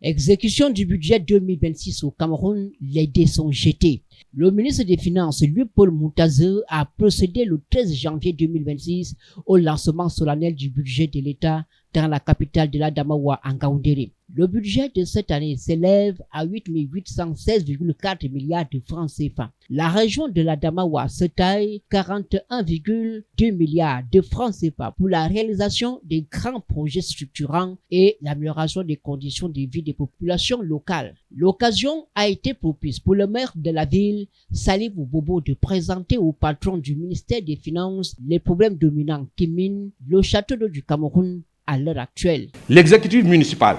Exécution du budget 2026 au Cameroun, les dés sont jetés. Le ministre des Finances, Louis-Paul Moutaze, a procédé le 13 janvier 2026 au lancement solennel du budget de l'État dans la capitale de l'Adamawa, en Ngaoundéré. Le budget de cette année s'élève à 8 816,4 milliards de francs CFA. La région de l'Adamawa se taille 41,2 milliards de francs CFA pour la réalisation des grands projets structurants et l'amélioration des conditions de vie des populations locales. L'occasion a été propice pour le maire de la ville, Salibou Bobo, de présenter au patron du ministère des Finances les problèmes dominants qui minent le château d'eau du Cameroun à l'heure actuelle. L'exécutif municipal,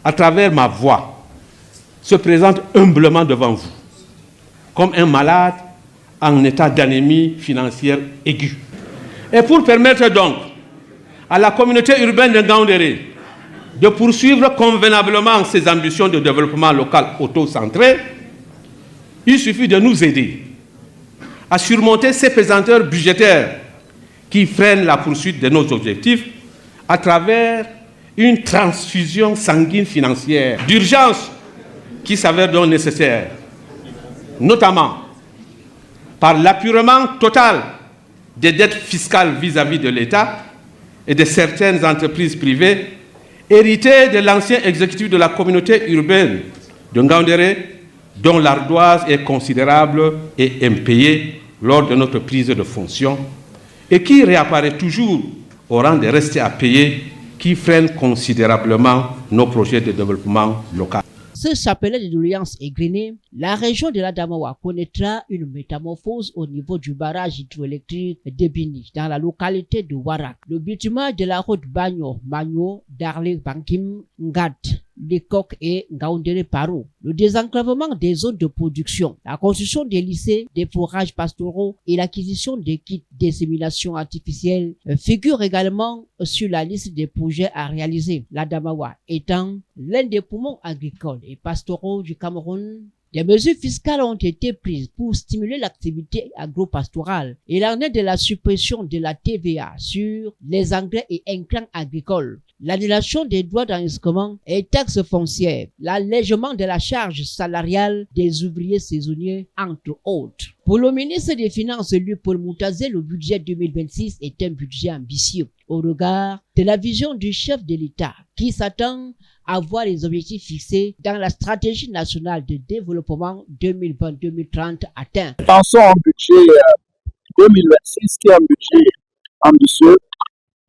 à travers ma voix, se présente humblement devant vous, comme un malade en état d'anémie financière aiguë. Et pour permettre donc à la communauté urbaine de Ngaoundéré de poursuivre convenablement ses ambitions de développement local auto-centré, il suffit de nous aider à surmonter ces pesanteurs budgétaires qui freinent la poursuite de nos objectifs à travers une transfusion sanguine financière d'urgence qui s'avère donc nécessaire, notamment par l'apurement total des dettes fiscales vis-à-vis de l'État et de certaines entreprises privées héritées de l'ancien exécutif de la communauté urbaine de Ngaoundéré, dont l'ardoise est considérable et impayée lors de notre prise de fonction et qui réapparaît toujours au rang des restes à payer qui freinent considérablement nos projets de développement local. Ce chapelet de doléances égrenées, la région de l'Adamawa connaîtra une métamorphose au niveau du barrage hydroélectrique de Bini, dans la localité de Warak. Le bitume de la route Bagno, Darlé, Bankim, Ngat, Lekok et Ngaoundéré Paro, le désenclavement des zones de production, la construction des lycées, des forages pastoraux et l'acquisition des kits d'insémination artificielle figurent également sur la liste des projets à réaliser. L'Adamawa étant l'un des poumons agricoles et pastoraux du Cameroun. Des mesures fiscales ont été prises pour stimuler l'activité agro-pastorale. Il en est de la suppression de la TVA sur les engrais et intrants agricoles, l'annulation des droits d'enregistrement et taxes foncières, l'allègement de la charge salariale des ouvriers saisonniers, entre autres. Pour le ministre des Finances, Louis-Paul Moutaze, le budget 2026 est un budget ambitieux au regard de la vision du chef de l'État qui s'attend à voir les objectifs fixés dans la stratégie nationale de développement 2020-2030 atteints. Pensons au budget 2026 qui est un budget ambitieux,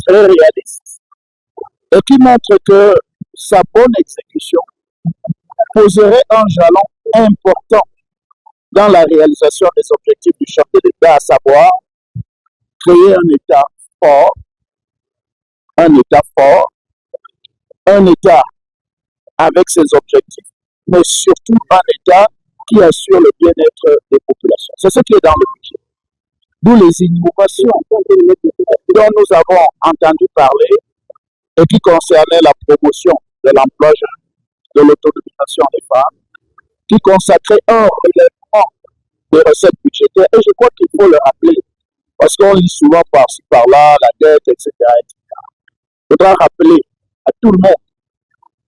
très réaliste et qui montre que sa bonne exécution poserait un jalon important dans la réalisation des objectifs du chef de l'État, à savoir créer un État fort, un État avec ses objectifs, mais surtout un État qui assure le bien-être des populations. C'est ce qui est dans le budget. D'où les innovations dont nous avons entendu parler et qui concernaient la promotion de l'emploi jeune, de l'autonomisation des femmes, qui consacrait un relèvement des recettes budgétaires. Et je crois qu'il faut le rappeler, parce qu'on lit souvent par-ci, par-là, la dette, etc. Il faudra rappeler à tout le monde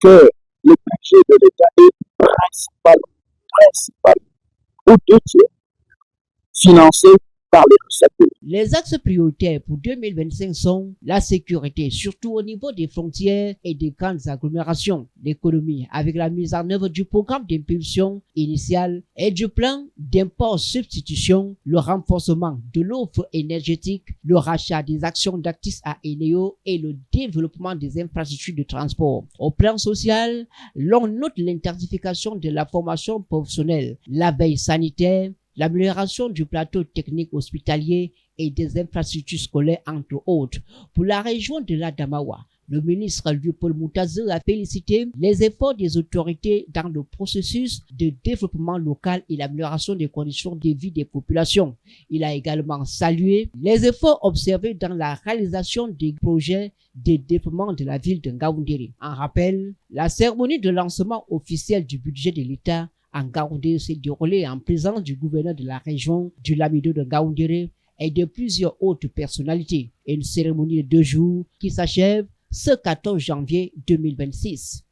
que le budget de l'État est principalement, ou 2/3, financé par les recettes. Les axes prioritaires pour 2025 sont la sécurité, surtout au niveau des frontières et des grandes agglomérations, l'économie, avec la mise en œuvre du programme d'impulsion initiale et du plan d'import-substitution, le renforcement de l'offre énergétique, le rachat des actions d'actifs à Eneo et le développement des infrastructures de transport. Au plan social, l'on note l'intensification de la formation professionnelle, la veille sanitaire, l'amélioration du plateau technique hospitalier et des infrastructures scolaires, entre autres. Pour la région de l'Adamawa, le ministre Louis-Paul Moutaze a félicité les efforts des autorités dans le processus de développement local et l'amélioration des conditions de vie des populations. Il a également salué les efforts observés dans la réalisation des projets de développement de la ville de Ngaoundéré. En rappel, la cérémonie de lancement officiel du budget de l'État en Ngaoundéré s'est déroulée en présence du gouverneur de la région du Lamido de Ngaoundéré et de plusieurs autres personnalités. Une cérémonie de 2 jours qui s'achève ce 14 janvier 2026.